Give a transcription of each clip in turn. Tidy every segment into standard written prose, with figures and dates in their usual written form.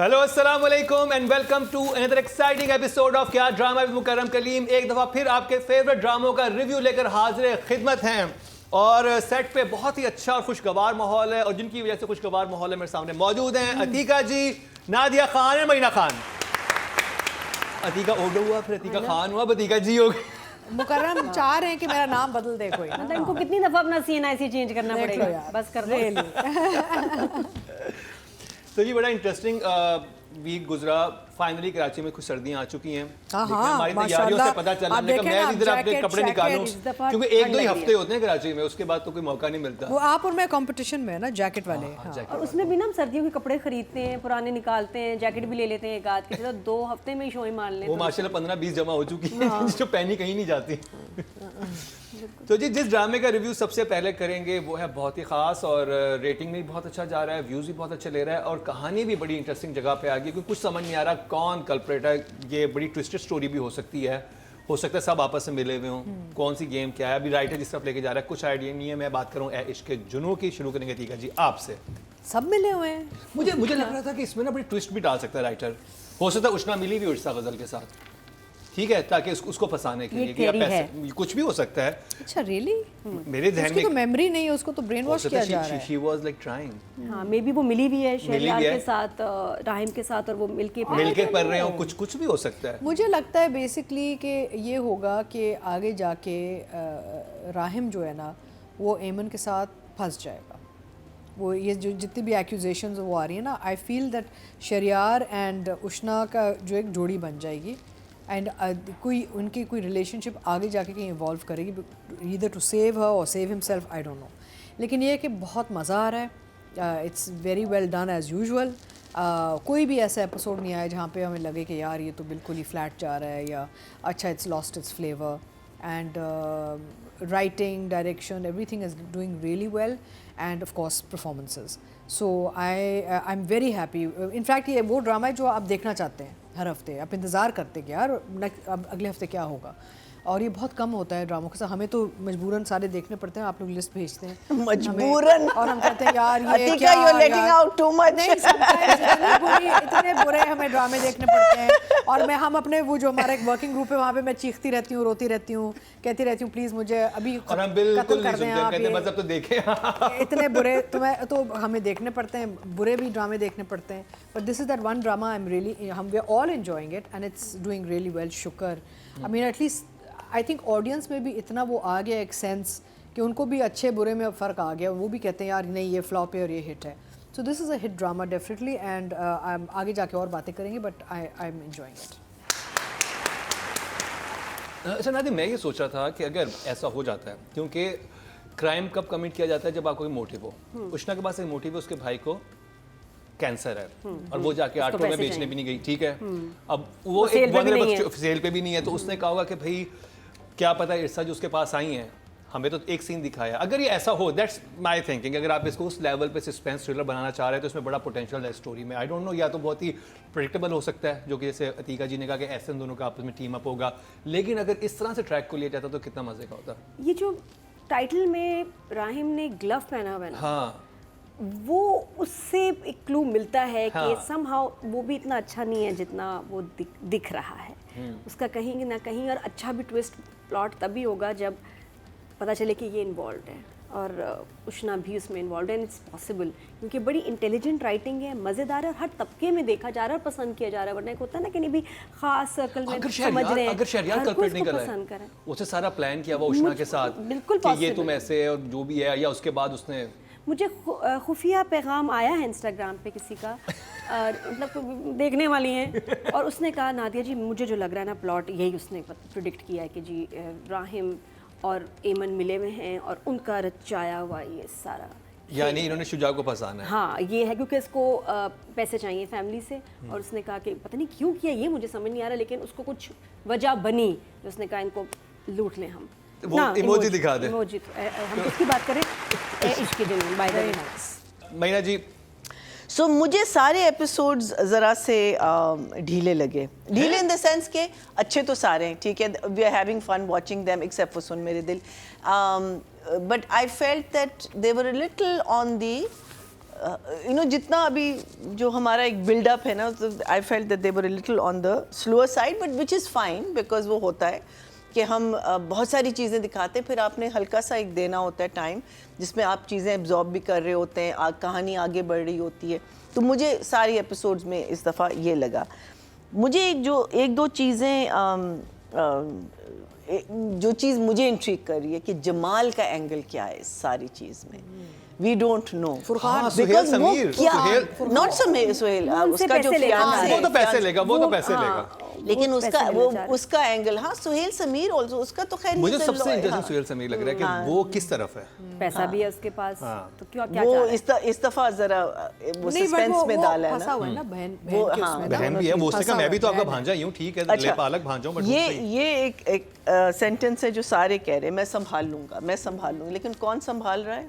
Hello अस्सलाम वालेकुम and welcome to another exciting episode of Kya drama with Mukarram Kaleem. एक दफ़ा फिर आपके फेवरेट ड्रामों का रिव्यू लेकर हाजिर खिदमत हैं और सेट पे बहुत ही अच्छा और खुशगवार माहौल है और जिनकी वजह से खुशगवार माहौल है मेरे सामने मौजूद हैं अतीका जी, नादिया खान और मरीना खान। अतीका ओडो हुआ, फिर अतीका खान हुआ, अतीका जी हो गई। मुकर्रम चाह रहे हैं कि मेरा नाम बदल दे कोई। मतलब इनको कितनी दफा अपना सीन ऐसे चेंज करना पड़ेगा, बस कर दो। तो ये बड़ा इंटरेस्टिंग वीक गुजरा। फाइनली कराची में कुछ सर्दियां आ चुकी हैं। हमारी तैयारियों से पता चला हमने कहा मैं इधर अपने कपड़े निकालूं क्योंकि एक दो ही हफ्ते होते हैं कराची में, उसके बाद तो कोई मौका नहीं मिलता। वो आप और मैं कंपटीशन में है ना जैकेट वाले। और उसमें भी ना हम सर्दियों के कपड़े खरीदते हैं, पुराने निकालते हैं, जैकेट भी ले लेते हैं एक आध के, तो 2 हफ्ते में ही शो ही मार लें। वो माशाल्लाह 15-20 जमा हो चुकी है जो पहनी कहीं नहीं जाती। तो जी जिस ड्रामे का रिव्यू सबसे पहले करेंगे वो है बहुत ही ख़ास और रेटिंग में भी बहुत अच्छा जा रहा है, व्यूज़ भी बहुत अच्छे ले रहा है और कहानी भी बड़ी इंटरेस्टिंग जगह पे आ गई क्योंकि कुछ समझ नहीं आ रहा कौन कल्प्रेट है। ये बड़ी ट्विस्टेड स्टोरी भी हो सकती है, हो सकता है सब आपस में मिले हुए हों, कौन सी गेम क्या है। अभी राइटर जिस तरफ लेके जा रहा है कुछ आइडिया नहीं है। मैं बात करूँ इश्क के जुनून की, शुरू करेंगे अतीका जी आपसे। सब मिले हुए हैं। मुझे लग रहा था कि इसमें ना बड़ी ट्विस्ट भी डाल सकता है राइटर। हो सकता है उष्णा मिली भी उर्सा गजल के साथ, ठीक है, ताकि उसको फंसाने के लिए कि या पैसे कुछ भी हो सकता है। अच्छा रियली? मेरे ध्यान में तो मेमोरी नहीं है, उसको तो ब्रेन वॉश किया जा रहा है। She was like trying. हां मे बी वो मिली भी है शहरयार के साथ, राहिम के साथ, और वो मिलके पढ़ रहे हो, कुछ भी हो सकता है। मुझे लगता है बेसिकली कि ये होगा कि आगे जाके राहिम जो है ना वो एमन के साथ फंस जाएगा। वो ये जो जितनी भी एक्यूजेशंस वो आ रही है ना, I feel that Shahryar and Ushna का जो एक जोड़ी बन जाएगी एंड कोई उनकी कोई रिलेशनशिप आगे जाके कहीं इवॉल्व करेगी, ईदर टू सेव हर और save himself, I don't know. लेकिन ये है कि बहुत मज़ा आ रहा है, it's very well done as usual. कोई भी ऐसा एपिसोड नहीं आया जहाँ पे हमें लगे कि यार ये तो बिल्कुल ही फ्लैट जा रहा है या अच्छा it's lost its flavour. And writing, direction, everything is doing really well and of course performances. So I'm very happy. In fact ये वो ड्रामा है जो आप देखना चाहते हैं हर हफ्ते, आप इंतज़ार करते हैं कि यार अब अगले हफ्ते क्या होगा। और ये बहुत कम होता है ड्रामों के साथ, हमें तो मजबूरन सारे देखने पड़ते हैं। आप लोग लिस्ट भेजते हैं मजबूरन और हम कहते हैं यार ये क्या you're letting out too much। नहीं, इतने बुरे हमें ड्रामे देखने पड़ते हैं और हम अपने वो जो हमारा एक वर्किंग ग्रुप है वहाँ पे मैं चीखती रहती हूँ, रोती रहती हूँ, कहती रहती हूँ प्लीज़ मुझे अभी कत्ल कर दें आप, ये तो देखें। इतने बुरे तो हमें देखने पड़ते हैं, बुरे भी ड्रामे देखने पड़ते हैं। But this is that one drama I am really we are all enjoying it and it's doing really well. शुक्र I mean at least I think audience में भी इतना वो आ गया एक सेंस कि उनको भी अच्छे बुरे में फ़र्क आ गया। वो भी कहते हैं यार नहीं ये फ्लॉप है और ये हिट है। So this is a hit drama definitely and आगे जाके और बातें करेंगे but I am enjoying it. अच्छा नादिया, मैं ये सोच रहा था कि अगर ऐसा हो जाता है, क्योंकि क्राइम कब कमिट किया जाता है जब आपको कोई मोटिव हो। उष्णा के पास एक मोटिव है, उसके भाई को कैंसर है और वो जाके आटो में बेचने भी नहीं गई, ठीक है। अब वो एक वनरेबल सेल पे भी नहीं है, तो उसने कहा होगा कि भाई क्या पता इर्सा जो उसके पास आई हैं, हमें तो एक सीन दिखाया। अगर ये ऐसा हो, दैट्स माय थिंकिंग, अगर आप इसको उस लेवल पे सस्पेंस थ्रिलर बनाना चाह रहे हैं तो इसमें बड़ा पोटेंशियल है स्टोरी में। आई डोंट नो, या तो बहुत ही प्रेडिक्टेबल हो सकता है जो कि जैसे अतीका जी ने कहा कि ऐसे दोनों का आपस में टीम अप होगा, लेकिन अगर इस तरह से ट्रैक को लिया जाता तो कितना मजे का होता। ये जो टाइटल में राहिम ने ग्लव पहना हुआ है ना, हाँ वो उससे एक क्लू मिलता है कि समहाउ वो भी इतना अच्छा नहीं है जितना वो दिख रहा है। उसका कहीं ना कहीं और अच्छा भी ट्विस्ट प्लॉट तभी होगा जब पता चले कि ये इन्वॉल्व है और उष्णा भी उसमें इन्वॉल्व है। एंड इट्स पॉसिबल क्योंकि बड़ी इंटेलिजेंट राइटिंग है, मज़ेदार है और हर तबके में देखा जा रहा है, पसंद किया जा रहा है। वरना एक होता है ना कि नहीं भी खास सर्कल में समझ रहे हैं, अगर शहरयार कल्प्रेट नहीं कर रहा है, उसे सारा प्लान किया हुआ उष्णा के साथ बिल्कुल कि ये तुम ऐसे और जो भी है, या उसके बाद उसने मुझे खुफिया पैगाम आया है इंस्टाग्राम पे किसी का मतलब देखने वाली हैं और उसने कहा नादिया जी मुझे जो लग रहा है ना प्लॉट यही उसने प्रिडिक्ट किया है कि जी राहिम और एमन मिले हुए हैं और उनका रचाया हुआ ये सारा, यानी इन्होंने शुजा को फंसाना है। हाँ ये है क्योंकि इसको पैसे चाहिए फैमिली से और उसने कहा कि पता नहीं क्यों किया ये मुझे समझ नहीं आ रहा, लेकिन उसको कुछ वजह बनी तो उसने कहा इनको लूट लें हम। वो इमोजी दिखा दे। इमोजी हम किसकी बात करें? इश्क के जुनून बाय द वे। महीना जी सो मुझे सारे एपिसोड्स ज़रा से ढीले लगे, ढीले इन द सेंस के अच्छे तो सारे हैं, ठीक है, we are having fun watching them except for Sun Mere Dil, but I felt that they were a little on the you know जितना अभी जो हमारा एक बिल्डअप है ना, I felt that they were a little on the slower side, but which is fine because वो होता है कि हम बहुत सारी चीज़ें दिखाते हैं, फिर आपने हल्का सा एक देना होता है टाइम जिसमें आप चीज़ें एब्जॉर्ब भी कर रहे होते हैं, कहानी आगे बढ़ रही होती है। तो मुझे सारी एपिसोड्स में इस दफ़ा ये लगा। मुझे एक दो चीज़ें जो चीज़ मुझे इंट्रीग कर रही है कि जमाल का एंगल क्या है इस सारी चीज़ में, वी डोंट नो। हाँ, सुहेल समीर, क्या नॉट सुहेल, उसका जो fiancé वो तो पैसे लेगा, वो तो पैसे लेगा। लेकिन उसका उसका एंगल, हाँ सुहेल समीर ऑल्सो, उसका तो खैर मुझे सबसे इंटरेस्टिंग सुहेल समीर लग रहा है कि वो किस तरफ है। पैसा भी है उसके पास, तो क्या वो इस दफा जरा वो सस्पेंस में डाला है फंसा ना। हुआ है ना, बहन वो के हाँ, उसमें बहन भी है, वो उसने कहा मैं भी तो आपका भांजा ही हूँ, ठीक है ले पालक भांजा हूँ, बट ये एक सेंटेंस है जो सारे कह रहे हैं, मैं संभाल लूंगा, मैं संभाल लूंगा, लेकिन कौन संभाल रहा है?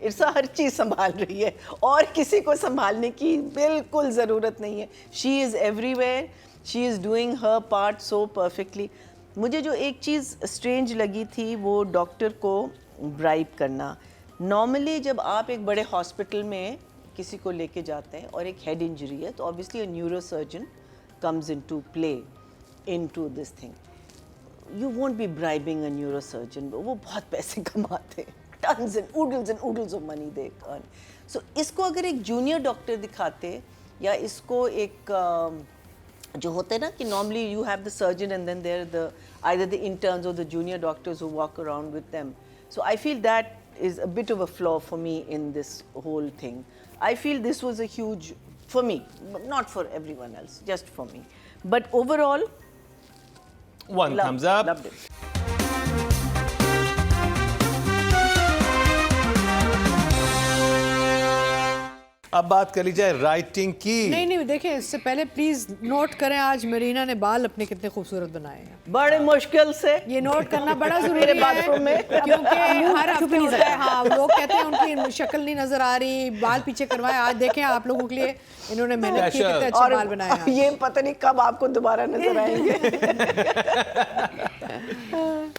इरसा हर चीज़ संभाल रही है और किसी को संभालने की बिल्कुल ज़रूरत नहीं है। She is everywhere, she is doing her part so perfectly. मुझे जो एक चीज़ स्ट्रेंज लगी थी वो डॉक्टर को ब्राइब करना। नॉर्मली जब आप एक बड़े हॉस्पिटल में किसी को लेके जाते हैं और एक हेड इंजरी है तो obviously a neurosurgeon comes into play into this thing. You won't be bribing a neurosurgeon, वो बहुत पैसे कमाते हैं, tons and oodles of money they earn. So इसको अगर एक जूनियर डॉक्टर दिखाते या इसको एक जो होते हैं ना कि normally you have the surgeon and then there are the either the interns or the junior doctors who walk around with them. So I feel that is a bit of a flaw for me in this whole thing. I feel this was a huge, for me, not for everyone else, just for me. But overall, one thumbs up. Loved it. अब बात कर ली जाए writing की। नहीं देखें, इससे पहले please note करें आज मरीना ने बाल अपने कितने खूबसूरत बनाए हैं। बड़े मुश्किल से ये नोट करना बड़ा जरूरी मेरे है बाथरूम में क्योंकि हर हफ्ते होता है, हाँ लोग कहते हैं उनकी शक्ल नहीं नजर आ रही, बाल पीछे करवाए। आज देखें आप लोगों के लिए इन्होंने मेहनत की, कितने अच्छे बाल बनाए हैं। ये पता नहीं कब आपको दोबारा नजर आएंगे।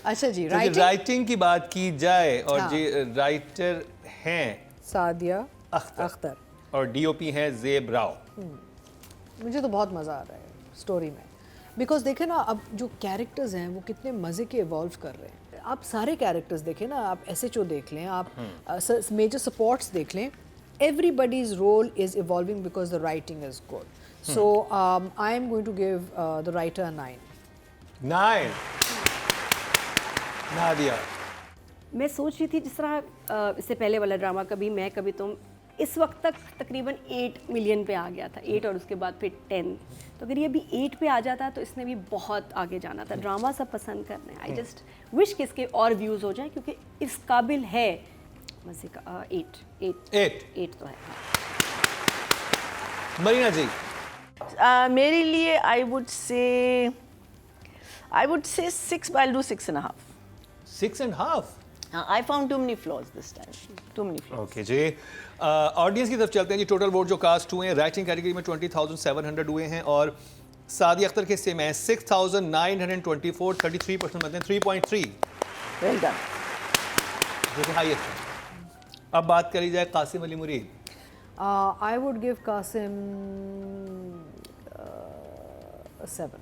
अच्छा जी, राइटिंग की बात की जाए और जी राइटर हैं सादिया अख्तर और डीओपी है ज़ेब राव। मुझे तो बहुत मज़ा आ रहा है स्टोरी में, बिकॉज देखें ना अब जो कैरेक्टर्स हैं वो कितने मज़े के इवॉल्व कर रहे हैं। आप सारे कैरेक्टर्स देखें ना, आप SHO देख लें, आप मेजर सपोर्ट्स देख लें, everybody's role is evolving because the writing is good. So I am going to give the writer a 9. 9 Nadia. मैं सोच रही थी जिस तरह इससे पहले वाला ड्रामा कभी मैं कभी तुम इस वक्त तक तकरीबन 8 मिलियन पे आ गया था, 8 और उसके बाद फिर 10। तो अगर ये भी 8 पे आ जाता तो इसने भी बहुत आगे जाना था। ड्रामा सब पसंद करने, आई जस्ट विश कि इसके और व्यूज़ हो जाए क्योंकि इस काबिल है मज़े का। 8 तो है। मरीना जी। मेरे लिए I would say 6, but I'll do 6.5. 6.5? I found too many flaws this time. Too many flaws. Okay जी, ऑडियंस की तरफ चलते हैं जी। टोटल वोट जो कास्ट हुए हैं राइटिंग कैटेगरी में 20,700 हुए हैं और सादिया अख्तर के हिस्से में 6,924, 33% मतलब 3.3, Well done. जो कि हाईएस्ट है। अब बात करी जाए कासिम अली मुरीद। I would give Qasim 7.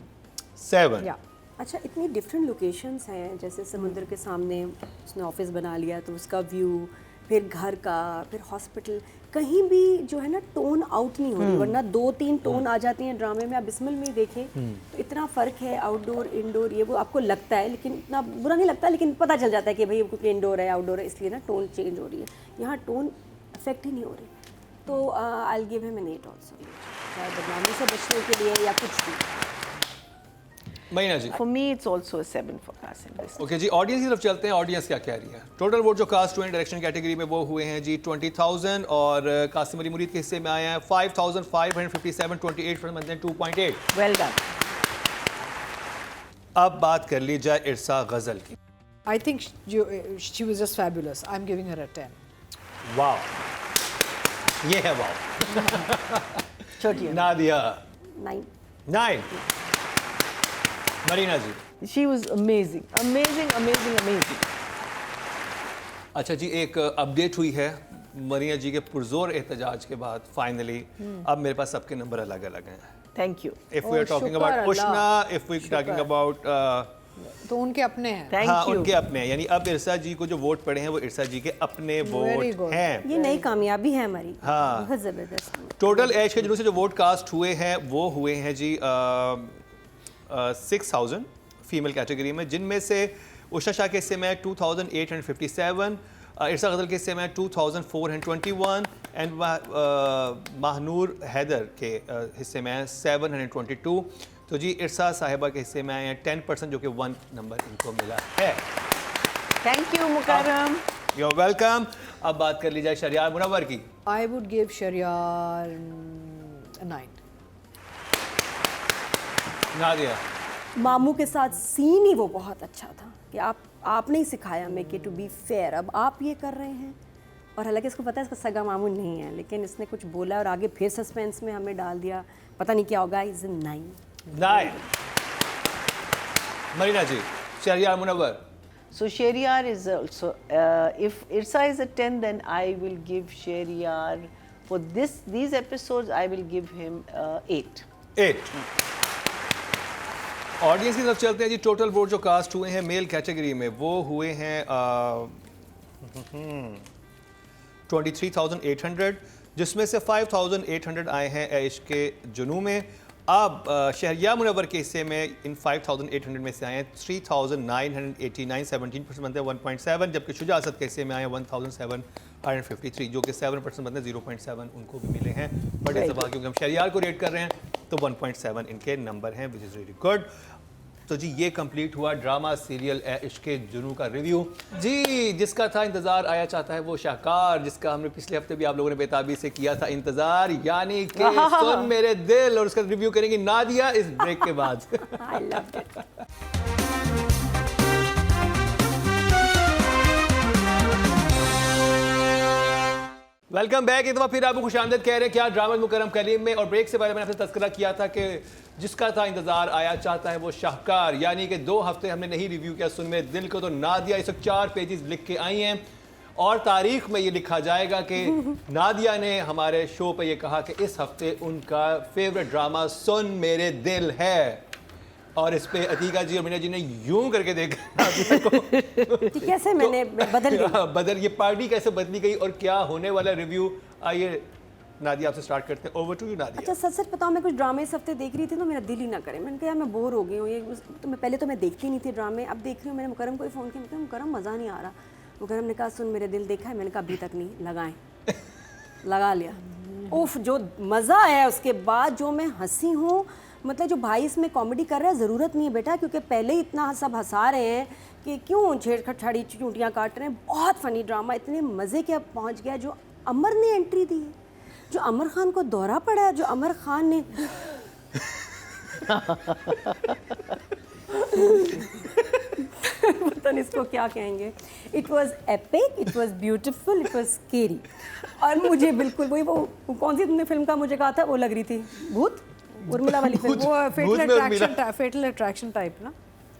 7। Yeah. अच्छा, इतनी डिफरेंट लोकेशंस हैं, जैसे समुद्र के सामने उसने ऑफिस बना लिया तो उसका व्यू, फिर घर का, फिर हॉस्पिटल, कहीं भी जो है ना टोन आउट नहीं हो रही, वरना 2-3 टोन आ जाती हैं ड्रामे में। आप बिस्मिल में देखें तो इतना फ़र्क है, आउटडोर इंडोर, ये वो आपको लगता है लेकिन इतना बुरा नहीं लगता, लेकिन पता चल जाता है कि भाई क्योंकि इंडोर है आउटडोर है इसलिए ना टोन चेंज हो रही है। यहाँ टोन अफेक्ट ही नहीं हो रही। तो I will give him an 8 also, चाहे बदनामी से बचने के लिए या कुछ भी। महीना जी। For me, it's also a 7 for Qasim. Okay जी, ऑडियंस की तरफ चलते हैं। ऑडियंस क्या कह रही है? टोटल वोट जो कास्ट हुए हैं डायरेक्शन कैटेगरी में वो हुए हैं जी 20,000 और कासिम अली मुरीद के हिस्से में आए हैं 5,557, 28% मतलब 2.8। Well done. अब बात कर ली जाए इरसा गजल की। I think she was just fabulous. I'm giving her a 10. वाह, ये है वाह। छोटी नादिया 9। 9। मरीना जी। She was amazing, amazing, amazing, amazing. अच्छा जी, एक अपडेट हुई है मरिया जी के पुरजोर एहतजाज के बाद फाइनली अब मेरे पास सबके नंबर अलग अलग हैं. Thank you. If we are talking शुक्र about Allah. Ushana, if we are talking about तो उनके अपने हैं. थैंक हाँ यू. उनके अपने हैं, यानी अब इरसा जी को जो वोट पड़े हैं वो इरसा जी के अपने Very वोट good. हैं. ये नई कामयाबी है हमारी. हाँ. बहुत ज़बरदस्त. टोटल एज के जुनून से जो वोट कास्ट हुए हैं वो हुए हैं जी 6000 फीमेल कैटेगरी में, जिनमें से उषा शाह के हिस्से में 2857, इरसा गजल के हिस्से में 2421 एंड महानूर हैदर के हिस्से में 722. तो जी इरसा साहिबा के हिस्से में आए हैं 10%, जो कि 1 नंबर इनको मिला है. Thank you Mukarram. You welcome. अब बात कर ली जाए शरियार मुनव्वर की. I would give Shahriar a 9. Nadia. मामू के साथ सीन ही वो बहुत अच्छा था कि आपने ही सिखाया मैं कि टू बी फेयर. अब आप ये कर रहे हैं और हालांकि इसको पता है इसका सगा मामू नहीं है, लेकिन इसने कुछ बोला और आगे फिर सस्पेंस में हमें डाल दिया. पता नहीं क्या होगा. Is 9. 9. Marina ji, Shehryar Munawar. So Shehryar is also, if Irsa is a 10, then I will give Shehryar, for these episodes, I will give him 8. 8. Audience की तरफ चलते हैं जी. टोटल वोट जो कास्ट हुए हैं मेल कैटेगरी में वो हुए हैं 23,800, जिसमें से 5,800 आए हैं ऐश के जुनू में. अब शहरियार मुनव्वर के हिस्से में इन 5,800 में से आए हैं 3,989, 17% बनते हैं 1.7, जबकि शुजा असद के हिस्से में आए हैं 1,753, जो कि 7% बनते हैं 0.7 उनको भी मिले हैं. बट इस दफा क्योंकि हम शहरियार को रेट कर रहे हैं तो 1.7 इनके नंबर हैं, विच इज़ रियली गुड. तो जी ये कंप्लीट हुआ ड्रामा सीरियल ए इश्क़े जुनू का रिव्यू. जी जिसका था इंतज़ार आया चाहता है वो शाहकार, जिसका हमने पिछले हफ्ते भी आप लोगों ने बेताबी से किया था इंतज़ार, यानी कि सुन मेरे दिल, और उसका रिव्यू करेंगी नादिया इस ब्रेक के बाद. I love it. Welcome back. एक दफ़ा फिर आपको खुशामदद कह रहे हैं क्या ड्रामा मुकरम कलीम में. और ब्रेक से पहले मैंने आपसे तस्करा किया था कि जिसका था इंतज़ार आया चाहता है वो शाहकार, यानी कि 2 हफ्ते हमने नहीं रिव्यू किया सुन मेरे दिल को, तो नादिया इस वक्त 4 पेजेस लिख के आई हैं और तारीख में ये लिखा जाएगा कि नादिया ने हमारे शो पे ये कहा कि इस हफ्ते उनका फेवरेट ड्रामा सुन मेरे दिल है. और इस पे अतीका जी और मीना जी ने यूं करके देखा नादिया को कि कैसे मैंने बदल ये पार्टी कैसे बदली गई और क्या होने वाला रिव्यू. आइए नादिया आपसे स्टार्ट करते हैं. Over to you Nadia. अच्छा सच सच बताओ, मैं कुछ ड्रामे इस हफ्ते देख रही थी तो मेरा दिल ही ना करे. मैंने कहा यार मैं बोर हो गई हूँ. ये तो मैं पहले तो मैं देखती नहीं थी ड्रामे, अब देख रही हूँ. मैंने मुकरम को ही फ़ोन किया, मैं कहा मुकरम मज़ा नहीं आ रहा. मुकरम ने कहा सुन मेरे दिल देखा है. मैंने कहा अभी तक नहीं. लगाएं. लगा लिया. उफ जो मज़ा आया उसके बाद, जो मैं हंसी हूँ. मतलब जो भाई इसमें कॉमेडी कर रहा है, ज़रूरत नहीं है बेटा, क्योंकि पहले ही इतना सब हंसा रहे हैं कि क्यों छेड़छाड़ी चूटियाँ काट रहे हैं. बहुत फ़नी ड्रामा, इतने मज़े के अब पहुँच गया. जो अमर ने एंट्री दी है, जो अमर खान को दौरा पड़ा है, जो अमर खान ने पता नहीं इसको क्या कहेंगे. It was epic, it was beautiful, it was scary. और मुझे बिल्कुल वही वो कौन सी तुमने फिल्म का मुझे कहा था वो लग रही थी, भूत उर्मिला वाली फिल्म. वो फेटल अट्रैक्शन टाइप ना.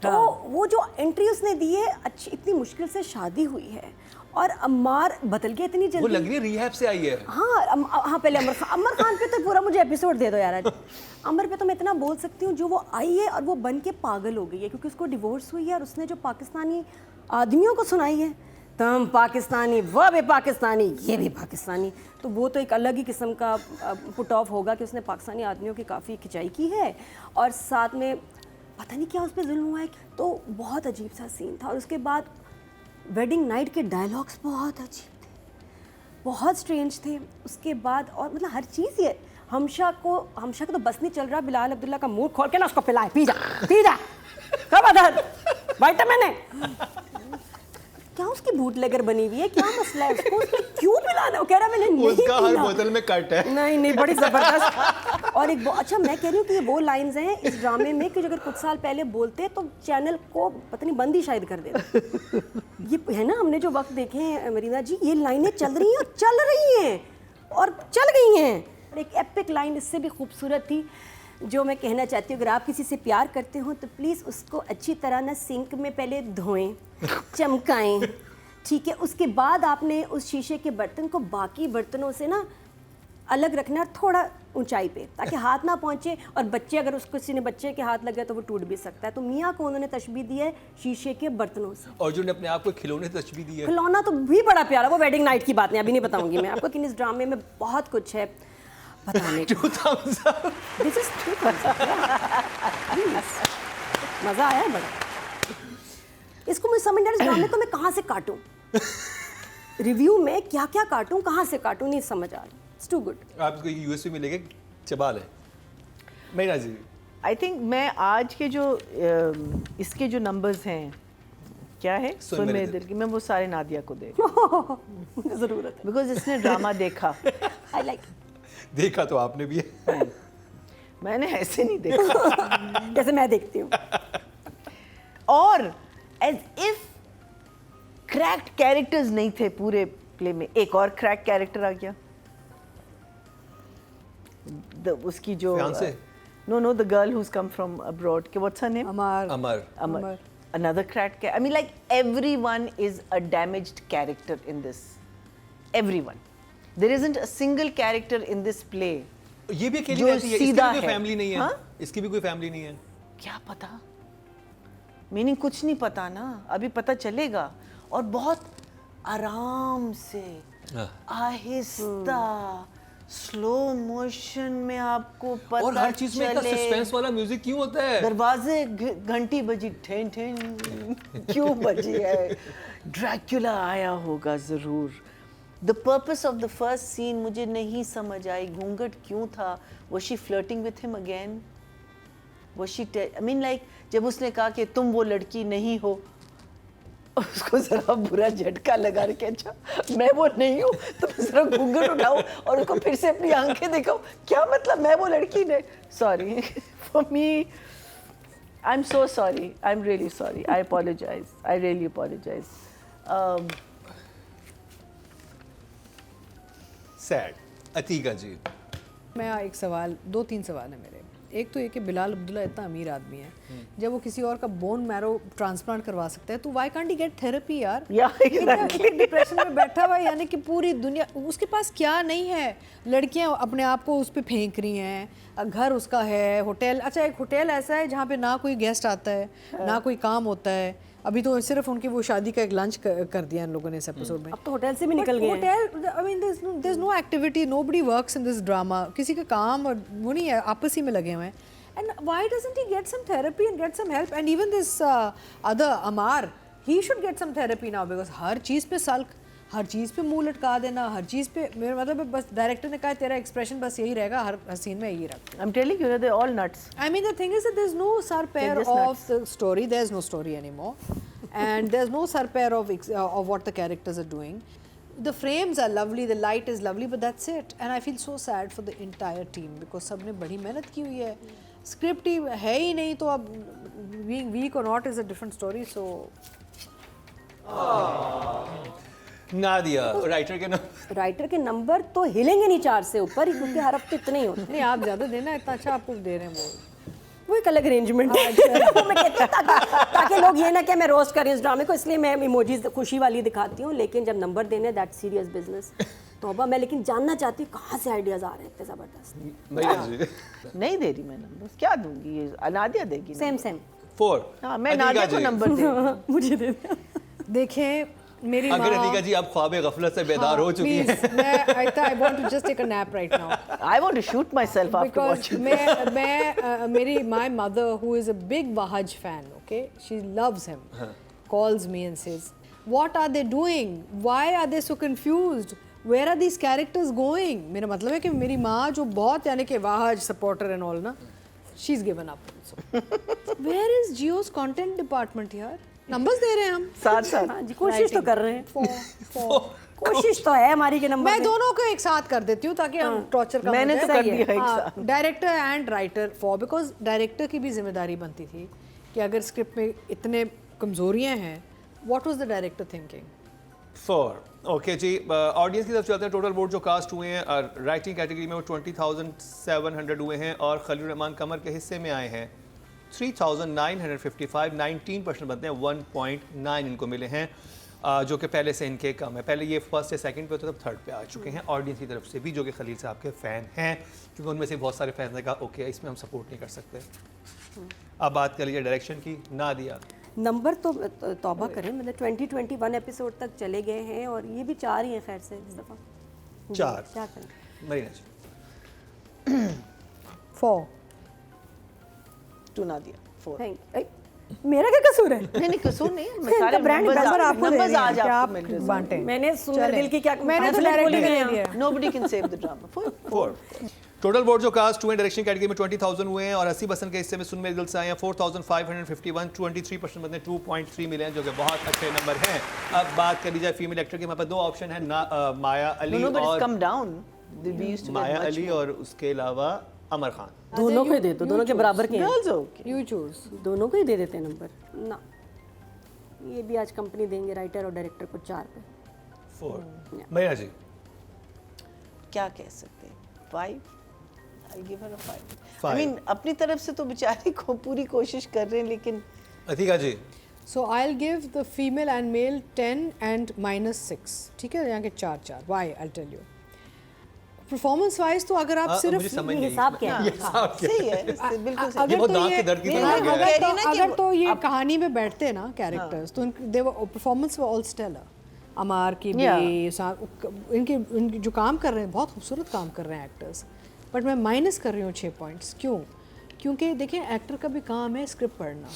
तो वो जो एंट्री उसने दी है, अच्छी, इतनी मुश्किल से शादी हुई है और अम्मार बदल गया इतनी जल्दी. वो लग रही है रिहैब से आई है. हाँ पहले अमर खान पे तो पूरा मुझे एपिसोड दे दो यार. अमर पे तो मैं इतना बोल सकती हूँ, जो वो आई है और वो बन के पागल हो गई है क्योंकि उसको डिवोर्स हुई है और उसने जो पाकिस्तानी आदमियों को सुनाई है, तुम पाकिस्तानी, वह भी पाकिस्तानी, ये भी पाकिस्तानी, तो वो तो एक अलग ही किस्म का पुट ऑफ होगा कि उसने पाकिस्तानी आदमियों की काफ़ी खिंचाई की है. और साथ में पता नहीं क्या उस पर जुल्म हुआ है. तो बहुत अजीब सा सीन था. और उसके बाद वेडिंग नाइट के डायलॉग्स बहुत अजीब थे, बहुत स्ट्रेंज थे. उसके बाद और मतलब हर चीज़ ये हमशा का तो बस नहीं चल रहा. बिलाल अब्दुल्ला का मुंह खोल के ना उसको पिलाए, पी जा कब अदर वाइटामिन है. क्या उसकी बूटलेगर बनी हुई है, क्या मसला है उसको क्यों पिलाना. वो कह रहा मैंने नहीं उसका हर पीना. बोतल में कट है. नहीं बड़ी ज़बरदस्त. और एक अच्छा मैं कह रही हूँ कि ये वो लाइंस हैं इस ड्रामे में कि अगर कुछ साल पहले बोलते तो चैनल को पता नहीं बंद ही शायद कर देते. ये है ना, हमने जो वक्त देखे हैं मरीना जी, ये लाइनें चल रही हैं और चल रही हैं और चल गई हैं. एक एपिक लाइन इससे भी खूबसूरत थी जो मैं कहना चाहती हूँ, अगर आप किसी से प्यार करते हो तो प्लीज़ उसको अच्छी तरह ना सिंक में पहले धोएं, चमकाएं, ठीक है, उसके बाद आपने उस शीशे के बर्तन को बाकी बर्तनों से ना अलग रखना है, थोड़ा ऊंचाई पे, ताकि हाथ ना पहुंचे, और बच्चे अगर उसको किसी ने बच्चे के हाथ लग गया तो वो टूट भी सकता है। तो मियाँ को उन्होंने तशबीह दी है शीशे के बर्तनों से। अर्जुन ने अपने आप को खिलौने से तशबीह दी है। खिलौना तो भी बड़ा प्यारा, वो वेडिंग नाइट की बात नहीं, अभी नहीं बताऊंगी मैं आपको, लेकिन इस ड्रामे में बहुत कुछ है बताने को। 2 thumbs up। This is too मजा आया है बड़ा। इसको मुझे समझ नहीं आ रहा, इस ड्रामे को मैं कहाँ से काटूं, रिव्यू में क्या क्या काटूं, कहाँ से काटूं, नहीं समझ आ रहा। It's too good. आप इसको यूएसपी में लेके चबाल है। मेरा जी आई थिंक मैं आज के जो इसके जो नंबर्स हैं, क्या है सुन मेरे मेरे दिल की, मैं वो सारे नादिया को दे, मुझे ज़रूरत है। बिकॉज इसने ड्रामा देखा। आई लाइक देखा तो आपने भी है। मैंने ऐसे नहीं देखा। जैसे मैं देखती हूँ। और एज इफ क्रैक्ड कैरेक्टर्स नहीं थे पूरे प्ले में, एक और क्रैक कैरेक्टर आ गया, उसकी जो Fiancé? No the girl who's come from abroad, के what's her name, Amar Amar. Amar. Another cracked I mean, like, everyone is a damaged character in this. Everyone. There isn't a single character in this play. ये भी अकेली जो रहती है, इसकी भी सीधा कोई है। फैमिली नहीं है। हाँ? इसकी भी कोई फैमिली नहीं है। क्या पता, मीनिंग कुछ नहीं पता ना, अभी पता चलेगा। और बहुत आराम से, हाँ। आहिस्ता, स्लो मोशन में आपको पता और हर चीज में इतना चले। सस्पेंस वाला म्यूजिक क्यों होता है? दरवाजे घंटी बजी, ठेन ठेन क्यों बजी है? ड्रैक्युला आया होगा जरूर। The purpose of the first scene मुझे नहीं समझ आई, घूंघट क्यों था? Was she flirting with him again? Was she I mean, like, जब उसने कहा कि तुम वो लड़की नहीं हो, उसको जरा बुरा झटका लगा रहे कि अच्छा मैं वो नहीं हूँ, तो मैं जरा घूंघट उठाऊँ और उसको फिर से अपनी आंखें दिखाऊँ, क्या मतलब मैं वो लड़की नहीं? Sorry for me, I am so sorry, I am really sorry, I apologise, I really apologise. Sad. Atiqa ji, मैं एक सवाल, 2-3 सवाल है मेरे। एक तो ये कि बिलाल अब्दुल्ला इतना अमीर आदमी है, जब वो किसी और का बोन मैरो ट्रांसप्लांट करवा सकता है, तो why can't he get therapy यार? डिप्रेशन में बैठा हुआ है, यानी कि पूरी दुनिया, उसके पास क्या नहीं है? लड़कियां अपने आप को उस पर फेंक रही हैं, घर उसका है, होटल, अच्छा एक होटल ऐसा है जहाँ पे ना कोई गेस्ट आता है, ना कोई काम होता है। अभी तो सिर्फ उनकी वो शादी का एक लंच कर दिया इन लोगों ने इस एपिसोड में। अब तो होटल से भी निकल गए हैं। Hotel, I mean there is no activity, nobody works in this drama, किसी का काम और वो नहीं है, आपस ही में लगे हुए हैं। And why doesn't he get some therapy and get some help? And even this other Ammar, he should get some therapy now, because हर चीज़ पे सल्क, हर चीज़ पे मुंह लटका देना, हर चीज़ पे, मेरा मतलब है बस डायरेक्टर ने कहा तेरा एक्सप्रेशन बस यही रहेगा हर सीन में, यही रख। I'm telling you, they're all nuts. I mean, the thing is that there's no surpair They're just of the story. There's no story anymore, and there's no surpair of what the characters are doing. The frames are lovely, the light is lovely, but that's it. And I feel so sad for the entire team because सबने बड़ी मेहनत की हुई है, script ही है ही नहीं, तो अब being weak or not is a different story. So Nadia, writer के नंबर तो हिलेंगे नहीं 4 से ऊपर, क्योंकि हर हफ्ते इतने ही होते हैं। नहीं, आप ज़्यादा देना, इतना अच्छा आप कुछ दे रहे हैं वो एक अलग अरेंजमेंट है। वो मैं कहती हूँ ताकि लोग ये ना कि मैं रोस्ट करें इस ड्रामे को, इसलिए मैं इमोजीज खुशी वाली दिखाती हूँ, लेकिन जब नंबर देने दैट सीरियस बिजनेस। तौबा, मैं लेकिन जानना चाहती हूँ कहाँ से आइडियाज आ रहे हैं इतने ज़बरदस्त। नहीं दे रही मैं नंबर, क्या दूंगी? ये नादिया देगी। सेम 4। हाँ, मैं नादिया को नंबर दे। मुझे दे। देखें मेरी अगर अतीका जी आप ख्वाब गफलत से बेदार हो चुकी हैं, I want to just take a nap right now. I want to shoot myself after Because watching. my mother, who is a big Wahaj fan, okay, she loves him, calls me and says, "What are they doing? Why are they so confused? Where are these characters going?" मेरा मतलब है कि मेरी माँ जो बहुत यानी कि Wahaj supporter and all ना, she's given up also. Where is Jio's content department here? Numbers दे रहे हैं हम साथ हाँ जी, कोशिश तो कर रहे हैं। 4 कोशिश तो है हमारी के नंबर। मैं दोनों को एक साथ कर देती हूँ ताकि हम टॉर्चर का मैंने तो कर दिया एक साथ। Director and writer 4, because director की भी जिम्मेदारी बनती थी कि अगर स्क्रिप्ट में इतने कमजोरियां हैं, what was the director thinking? 4। Okay जी, ऑडियंस की तरफ चलते हैं। टोटल वोट जो कास्ट हुए हैं राइटिंग कैटेगरी में वो 20,700 हुए हैं और खलील रहमान कमर के हिस्से में आए हैं 3,955, 19% बनते हैं, 1.9 इनको मिले हैं। जो कि पहले से इनके कम है। पहले ये फर्स्ट या सेकंड पे होते तब थर्ड पे आ चुके हैं ऑडियंस की तरफ से भी, जो कि खलील साहब के फ़ैन हैं, क्योंकि उनमें से बहुत सारे फैंस ने कहा ओके इसमें हम सपोर्ट नहीं कर सकते। अब बात कर लीजिए डायरेक्शन की, ना दिया नंबर तो तौबा करें, मतलब 20-21 एपिसोड तक चले गए हैं और ये भी 4 ही हैं खैर से इस दफ़ा। चार। क्या करें? मरीना जी 4 टू ना दिया 4 थैंक मेरा क्या कसूर है? नहीं नहीं कसूर नहीं है, मैं इनका सारे brand numbers ambassador आप- आपको दे numbers दिए हैं आज कि आपको आप मिल रहे हैं। बांटें। मैंने सुन दिल की क्या मैंने तो pamphlet direct खोली नहीं हुई है। दिया। Nobody can save the drama. 4. Total vote जो कास्ट हुए डायरेक्शन कैटेगरी में 20,000 हुए हैं और 80% के हिस्से में सुन मेरे दिल से आए हैं 4,551, 23% बदले 2.3 मिलियन, जो कि बहुत अच्छे नंबर हैं। अब बात कर ली जाए फीमेल एक्टर की, हमारे पास 2 ऑप्शन है ना, माया अली No, but it's और come down. We used to get Maya much Ali more. और उसके अलावा अमर खान। दोनों को ही दे दो, दोनों के बराबर के हैं। Girls are okay. You choose. दोनों को ही दे देते हैं नंबर ना, ये भी आज कंपनी देंगे राइटर और डायरेक्टर को 4 पे। 4 मरीना जी क्या कह सकते हैं 5. I'll give her a 5. I 5. mean अपनी तरफ से तो बेचारे को पूरी कोशिश कर रहे हैं, लेकिन अतिका जी So I'll give the female and male 10 and -6. ठीक है, यहाँ के 4-4. Why? I'll tell you. Performance wise तो अगर आप सिर्फ मुझे समझ ये नहीं हिसाब क्या है? ये हिसाब क्या सही है, इससे बिल्कुल सही. अगर ये बहुत तो दांत ये के दर्द की नहीं, तरह नहीं, हो गया अगर है। तो अगर तो ये कहानी में बैठते ना कैरेक्टर्स तो दे वो परफॉर्मेंस वो ऑल स्टेलर। अमार की भी इनके जो काम कर रहे हैं बहुत खूबसूरत काम कर रहे हैं एक्टर्स, बट मैं माइनस कर रही हूँ 6 पॉइंट्स। क्यों? क्योंकि देखें एक्टर का भी काम है स्क्रिप्ट पढ़ना,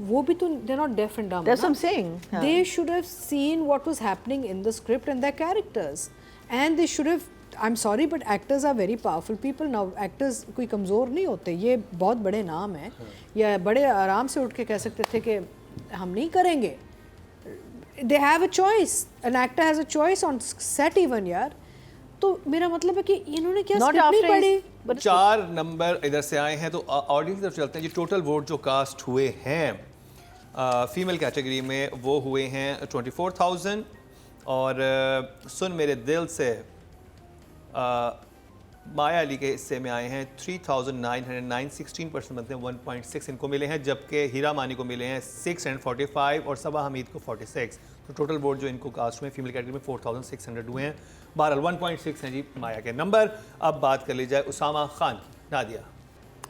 वो भी तो दे नॉट डेफ एंड डम। That's what I'm saying. हाँ. They should have seen what was happening in the script and their characters, and they should have. I'm sorry, but actors are very powerful people now. Actors कोई कमज़ोर नहीं होते, ये बहुत बड़े नाम हैं, या बड़े आराम से उठ के कह सकते थे कि हम नहीं करेंगे। They have a choice. An actor has a choice on set even यार। तो मेरा मतलब है कि इन्होंने क्या Not स्क्रिप्ट नहीं after पढ़ी। but 4 नंबर इधर से आए हैं, तो ऑडियंस की तरफ चलते हैं जी। टोटल वोट जो कास्ट हुए हैं फीमेल कैटेगरी में वो हुए हैं 24,000 और सुन मेरे दिल से माया अली के हिस्से में आए हैं 3,909, 16% बनते हैं 1.6 इनको मिले हैं, जबकि हीरा मानी को मिले हैं 645 और सबा हमीद को 46। तो टोटल वोट जो इनको कास्ट हुए हैं फीमेल कैटेगरी में 4,600 हुए हैं। बहरहाल 1.6 हैं जी माया के नंबर। अब बात कर ली जाए उसामा खान, नादिया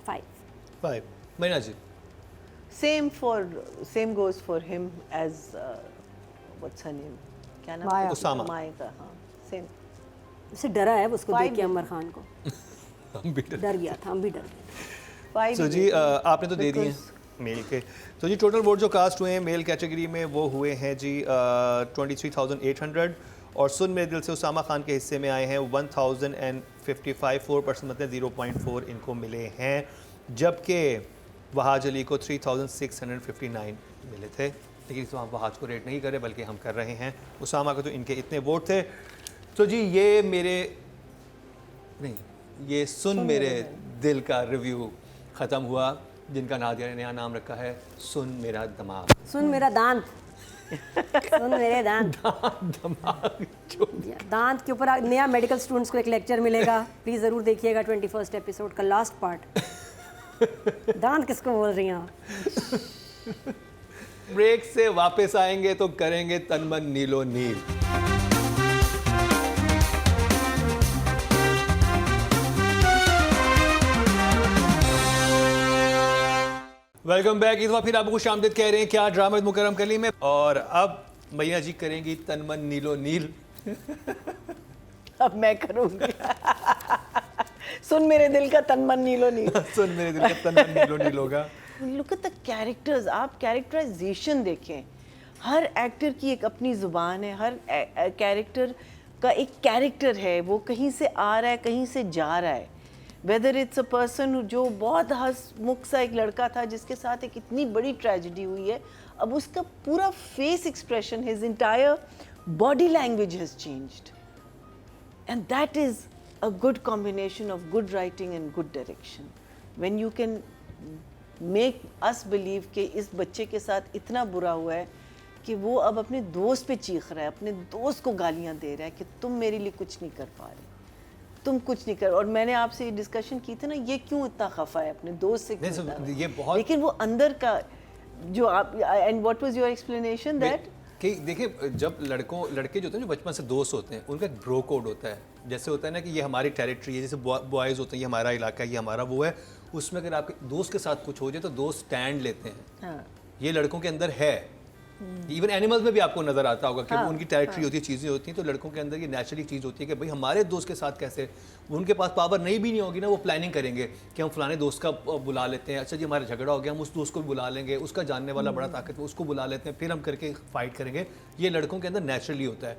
5 मरीना जी same goes for him as what's her name? क्या नाम? माया। उसामा। माया का, हाँ same. उससे डरा है उसको देख 5 के अमर खान को, हम भी डर- डर गया था, हम भी डर गए। 5 सो जी आपने तो दे दिए मेल के। तो जी टोटल वोट जो कास्ट हुए हैं मेल कैटेगरी में वो हुए हैं जी 23,800 और सुन मेरे दिल से उसामा खान के हिस्से में आए हैं 1,055, 4% मतलब 0.4 इनको मिले हैं, जबकि वहाज अली को 3,659 मिले थे। लेकिन इस वहाँ वहाज को रेट नहीं करे बल्कि हम कर रहे हैं उसामा को, तो इनके इतने वोट थे। तो जी ये मेरे नहीं ये सुन मेरे दिल का रिव्यू ख़त्म हुआ, जिनका नादिया ने नया नाम रखा है सुन मेरा दिमाग। सुन मेरा दांत सुन मेरे दांत दिमाग जो दांत के ऊपर नया मेडिकल स्टूडेंट्स को एक लेक्चर मिलेगा, प्लीज़ ज़रूर देखिएगा 21st एपिसोड का लास्ट पार्ट। दांत किसको बोल रही हैं आप? ब्रेक से वापस आएंगे तो करेंगे तन मन नीलो नील। Welcome back. इस बार फिर आपको खुश आमदीद कह रहे हैं क्या ड्रामा मुकरम कली में, और अब मैया जी करेंगी तन मन नीलो नील। अब मैं करूँगी। सुन मेरे दिल का तन मन नीलो नील। सुन मेरे दिल का तन मन नीलो नील होगा। लुक एट द कैरेक्टर्स, आप कैरेक्टराइजेशन देखें, हर एक्टर की एक अपनी ज़ुबान है, हर कैरेक्टर का एक कैरेक्टर है, वो कहीं से आ रहा है कहीं से जा रहा है। वेदर इट्स अ पर्सन जो बहुत हंसमुख सा एक लड़का था जिसके साथ एक इतनी बड़ी ट्रेजेडी हुई है, अब उसका पूरा face expression, his entire body language has changed, and that is a good combination of good writing and good direction. When you can make us believe कि इस बच्चे के साथ इतना बुरा हुआ है कि वो अब अपने दोस्त पे चीख रहा है, अपने दोस्त को गालियाँ दे रहा है कि तुम मेरे लिए कुछ नहीं कर पा रहे, तुम कुछ नहीं कर। और मैंने आपसे ये डिस्कशन की थी ना, ये क्यों इतना खफा है अपने दोस्त से, क्यों इतना? ये बहुत लेकिन वो अंदर का जो आप, and what was your explanation that कि देखिए जब लड़के जो होते हैं जो बचपन से दोस्त होते हैं उनका एक ब्रो कोड होता है, जैसे होता है ना कि ये हमारी टेरिटरी है, जैसे बॉयज़ होते हैं ये हमारा इलाका है, ये हमारा वो है, उसमें अगर आपके दोस्त के साथ कुछ हो जाए तो दोस्त स्टैंड लेते हैं। हाँ। ये लड़कों के अंदर है, इवन एनिमल्स में भी आपको नजर आता होगा कि उनकी टेरिटरी होती है, चीज़ें होती हैं, तो लड़कों के अंदर ये नेचुरली चीज़ होती है कि भाई हमारे दोस्त के साथ कैसे, उनके पास पावर नहीं भी नहीं होगी ना, वो प्लानिंग करेंगे कि हम फलाने दोस्त का बुला लेते हैं, अच्छा जी हमारा झगड़ा हो गया हम उस दोस्त को भी बुला लेंगे, उसका जानने वाला बड़ा ताकत उसको बुला लेते हैं, फिर हम करके फाइट करेंगे। ये लड़कों के अंदर नेचुरली होता है।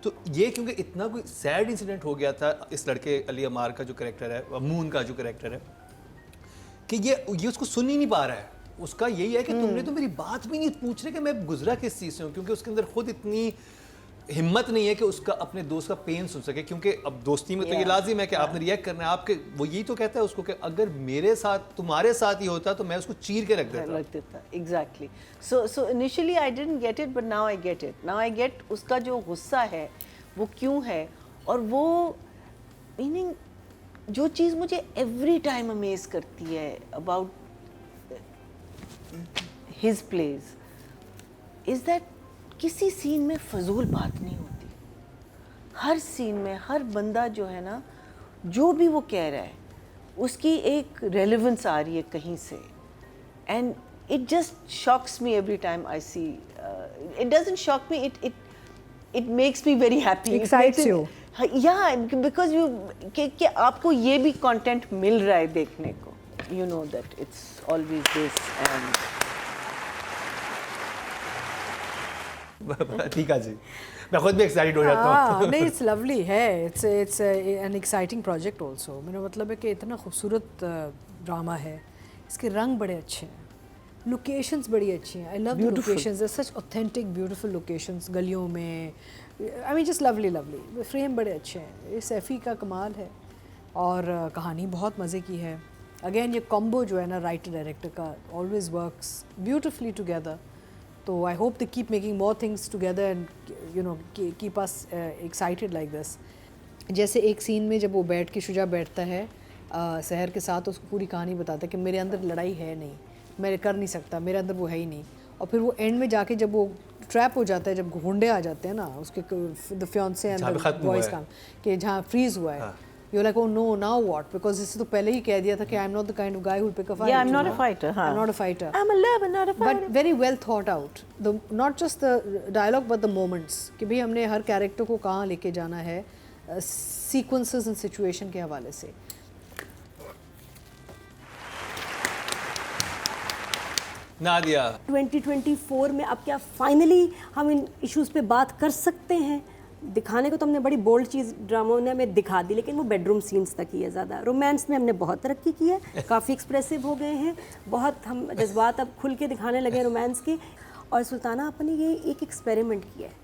तो ये क्योंकि इतना कोई सैड इंसिडेंट हो गया था इस लड़के अली अमार का जो करेक्टर है, मून का जो करेक्टर है, कि ये उसको सुन ही नहीं पा रहा है। उसका यही है कि तुमने तो मेरी बात भी नहीं पूछ रहे कि मैं गुजरा किस चीज़ से हूँ, क्योंकि उसके अंदर खुद इतनी हिम्मत नहीं है कि उसका अपने दोस्त का पेन सुन सके, क्योंकि अब दोस्ती में तो ये लाजिम है कि आपने रिएक्ट करना है, आपके वो यही तो कहता है उसको कि अगर मेरे साथ तुम्हारे साथ ही होता तो मैं उसको चीर के रख देता। Exactly. So initially I didn't get it, but now I get it. Now I get उसका जो गुस्सा है वो क्यों है, और वो मीनिंग जो चीज़ मुझे एवरी टाइम अमेज करती है about his plays is that किसी सीन में फजूल बात नहीं होती। हर सीन में हर बंदा जो है ना, जो भी वो कह रहा है उसकी एक रेलेवेंस आ रही है कहीं से, and it just shocks me every time I see. It doesn't shock me, it makes me very happy, Excites you. या बिकॉज यू कि आपको ये भी कंटेंट मिल रहा है देखने को, you know that it's always this and ठीक है जी, मैं खुद भी एक्साइटेड हो जाता हूँ। नहीं इट्स लवली है, it's an exciting project also. मेरा मतलब है कि इतना खूबसूरत ड्रामा है, इसके रंग बड़े अच्छे हैं, लोकेशंस बड़ी अच्छी हैं। I love the locations, such authentic beautiful locations गलियों में, I mean just lovely lovely. Frame बड़े अच्छे हैं, ये सैफ़ी का कमाल है, और कहानी बहुत मज़े की है। अगेन ये कॉम्बो जो है ना राइटर डायरेक्टर का ऑलवेज वर्क्स ब्यूटिफुली टुगेदर। तो I hope they keep making more things together and you know keep us excited like this. जैसे एक सीन में जब वो बैठ के शुजा बैठता है सहर के साथ, उसको पूरी कहानी बताता है कि मेरे अंदर लड़ाई है नहीं, मैं कर नहीं सकता, मेरे अंदर वो है ही नहीं। और फिर वो एंड में जाके जब वो ट्रैप हो जाता है, जब गुंडे आ जाते हैं ना उसके the fiance and the boys का, कि जहाँ फ्रीज हुआ है, you're like, oh no, now what? Because इससे तो पहले ही कह दिया था कि I'm not the kind of guy who will pick a fight. yeah, I'm not a fighter. I'm not a fighter. I'm a lover, not a fighter. But very well thought out. The not just the dialogue but the moments. कि भाई हमने हर character को कहाँ लेके जाना है, sequences and situation के हवाले से। नादिया 2024 में अब क्या फाइनली हम इन इश्यूज़ पे बात कर सकते हैं। दिखाने को तो हमने बड़ी बोल्ड चीज़ ड्रामों ने हमें दिखा दी, लेकिन वो बेडरूम सीन्स तक ही है ज़्यादा। रोमांस में हमने बहुत तरक्की की है, काफ़ी एक्सप्रेसिव हो गए हैं, बहुत हम जज्बात अब खुल के दिखाने लगे रोमांस की। और सुल्ताना आपा ने ये एक एक्सपेरिमेंट किया है,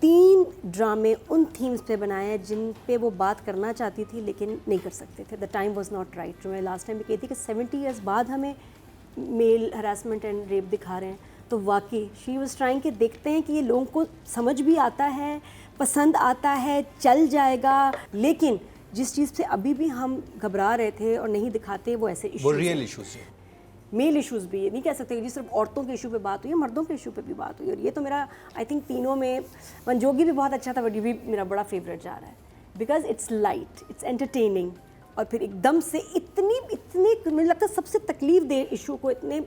3 ड्रामे उन थीम्स पे बनाए हैं जिन पे वो बात करना चाहती थी लेकिन नहीं कर सकते थे। The time was not right. जो मैं लास्ट टाइम भी कहती कि 70 ईयर्स बाद हमें मेल हरासमेंट एंड रेप दिखा रहे हैं, तो वाकई शी वाज ट्राइंग कि देखते हैं कि ये लोगों को समझ भी आता है, पसंद आता है, चल जाएगा। लेकिन जिस चीज़ से अभी भी हम घबरा रहे थे और नहीं दिखाते, वो ऐसे वो रियल इश्यूज है, मेल इश्यूज़ भी, ये नहीं कह सकते कि सिर्फ औरतों के इशू पे बात हुई है, मर्दों के इशू पे भी बात हुई। और ये तो मेरा आई थिंक तीनों में मनजोगी भी बहुत अच्छा था, बट ये भी मेरा बड़ा फेवरेट जा रहा है, because its light, it's entertaining, और फिर एकदम से इतनी मुझे लगता है सबसे तकलीफ दे इशू को इतने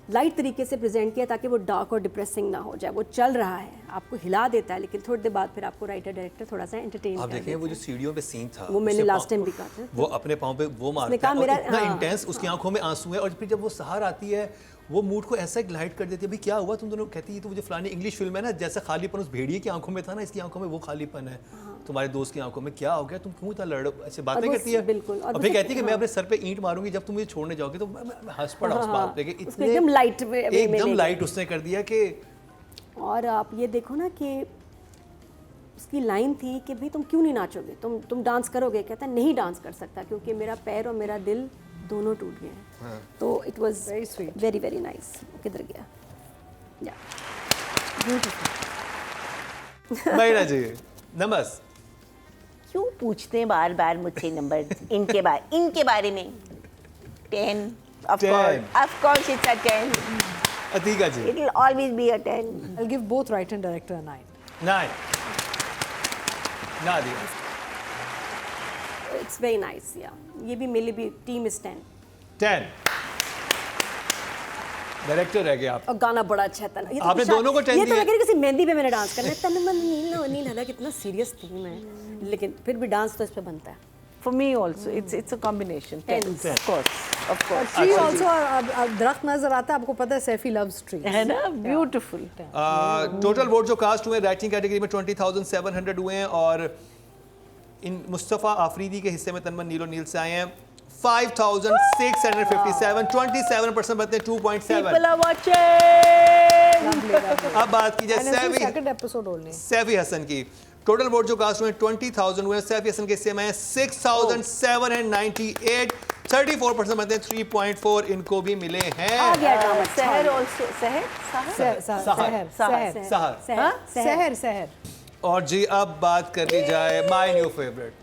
लाइट तरीके से प्रेजेंट किया ताकि वो डार्क और डिप्रेसिंग ना हो जाए। वो चल रहा है, आपको हिला देता है, लेकिन थोड़ी देर बाद फिर आपको राइटर डायरेक्टर थोड़ा सा एंटरटेन आप देखें वो जो सीढ़ियों पे सीन था, वो मैंने लास्ट टाइम भी कहा था, वो अपने पाँव पे वो मारता है और इतना इंटेंस, उसकी आंखों में आंसू है, और फिर जब वो सहार आती है वो मूड को ऐसा लाइट कर देती है। भाई क्या हुआ तुम दोनों, कहती है तो मुझे फलानी इंग्लिश फिल्म है ना, जैसा खालीपन उस भेड़िए की आंखों में था ना, इसकी आंखों में वो खालीपन है, तुम्हारे दोस्त की आंखों में क्या हो गया, तुम क्यों इतना लड़ो, ऐसे बातें करती है। बिल्कुल। और फिर कहती है कि मैं अपने सर पे ईंट मारूंगी जब तुम मुझे छोड़ने जाओगे। तो मैं हंस पड़ा उस बात पे कि इतने एकदम लाइट उसने कर दिया कि। और आप ये देखो ना कि उसकी लाइन थी कि भाई तुम क्यों नहीं नाचोगे, तुम डांस करोगे, कहता है नहीं डांस कर सकता क्योंकि मेरा पैर और मेरा दिल दोनों टूट गए हैं। तो it was very sweet, very very nice. किधर गया या महिला जी नमस्ते। क्यों पूछते हैं बार बार मुझसे नंबर इनके बारे में? 10 of course it's a 10। Atika ji It will always be a 10. I'll give both writer and director a 9. 9 Nadia It's very nice, yeah. ये भी मेरे लिए भी team is 10. 10 डायरेक्टर रह गए आप और गाना बड़ा अच्छा था ना। ये तो आपने कुछ- दोनों को 10 ये तो दिए। लग रहा है किसी मेहंदी पे मैंने डांस करना है। तन मन नील न नील हला कितना सीरियस थीम है, लेकिन फिर भी डांस तो इस पे बनता है। For me also, it's a combination. 10, 10. of course, of course. Tree also अब दरख्त नजर आता है, आपको पता है सैफी loves trees. है ना, beautiful. टोटल वोट जो कास्ट हुए राइटिंग कैटेगरी में 20,700 हुए हैं और इन मुस्तफ़ा आफरीदी के हिस्से में तनमन नीलो नील से आए हैं 5,657 27% बनते हैं 2.7। People are watching. अब बात की जाए And it's the Saifi second episode only. Saifi Hasan की टोटल वोट जो कास्ट हुए 20,000 हुए हैं सैफी हसन के हिस्से में 6,798 34% बनते हैं 3.4 इनको भी मिले हैं आ गया ड्रामा। Seher also, Seher? सहर सहर सहर और जी अब बात कर ली जाए माय न्यू फेवरेट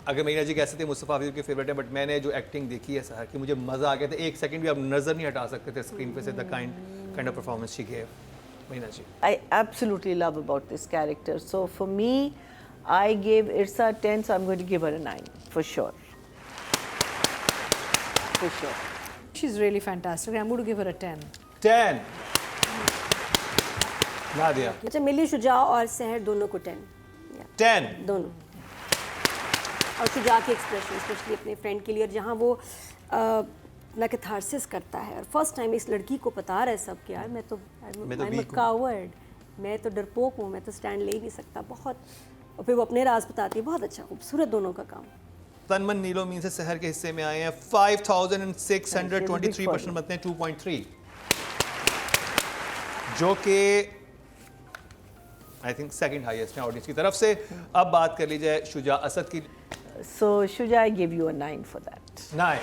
अगर मीना जी कह सकते मुस्तफ़ा हफीज़ की फेवरेट है बट मैंने जो एक्टिंग देखी है सहर की मुझे मज़ा आ गया था एक सेकंड भी आप नज़र नहीं हटा सकते थे स्क्रीन पे से the kind of performance she gave Meena ji I absolutely love about this character. So for me, I gave Irsa 10, so I'm going to give her a 9 for sure. For sure. She's really fantastic. I'm going to give her a 10. 10 Nadia अच्छा मिली शुजा और सहर दोनों को 10 10 दोनों और शुजा के expression specially अपने friend के लिए जहाँ वो अपना कैथारसिस करता है और फर्स्ट टाइम इस लड़की को बता रहा है सब कि यार मैं तो weak हूँ। कावर्ड मैं तो डरपोक हूँ मैं तो स्टैंड ले ही नहीं सकता बहुत और फिर वो अपने राज बताती है बहुत अच्छा खूबसूरत दोनों का काम तनमन नीलो मीन से शहर के हिस्से में आए हैं 5,623% बनते हैं 2.3 जो कि आई थिंक सेकंड हाईएस्ट है ऑडियंस की तरफ से अब बात कर ली जाए शुजा असद की So Shuja, I give you a 9 for that. 9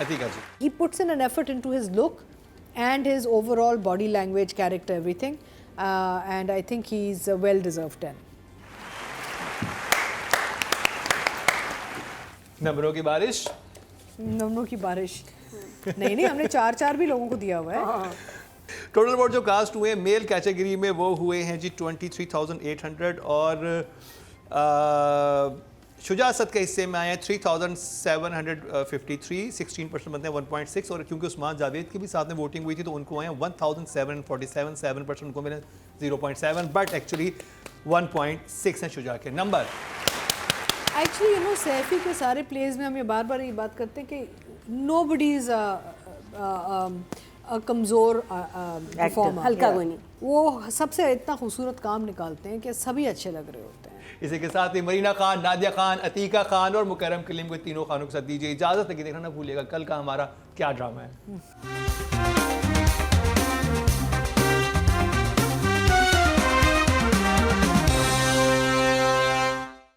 Atika ji He puts in an effort into his look and his overall body language, character, everything. And I think he's a well-deserved 10. नंबरों की बारिश नमनों की बारिश नहीं हमने 4-4 भी लोगों को दिया हुआ है टोटल वोट जो कास्ट हुए मेल कैटेगरी में वो हुए हैं जी 23,800 और शुजा असद के हिस्से में आए हैं 3,753 16% बनते हैं 1.6 और क्योंकि उस्मान जावेद की भी साथ में वोटिंग हुई थी तो उनको आए हैं 1,747 7% उनको मिले 0.7 बट एक्चुअली 1.6 हैं शुजा के नंबर एक्चुअली सैफी के सारे प्लेज में हम ये बार बार ये बात करते हैं कि नोबडी इज कमज़ोर परफॉर्मर हल्का गुनी वो सबसे इतना खूबसूरत काम निकालते हैं कि सभी अच्छे लग रहे होते हैं इसी के साथ ही मरीना खान नादिया खान अतीका खान और मुकरम कलीम को तीनों खानों के साथ दीजिए इजाज़त है कि देखना ना भूलिएगा कल का हमारा क्या ड्रामा है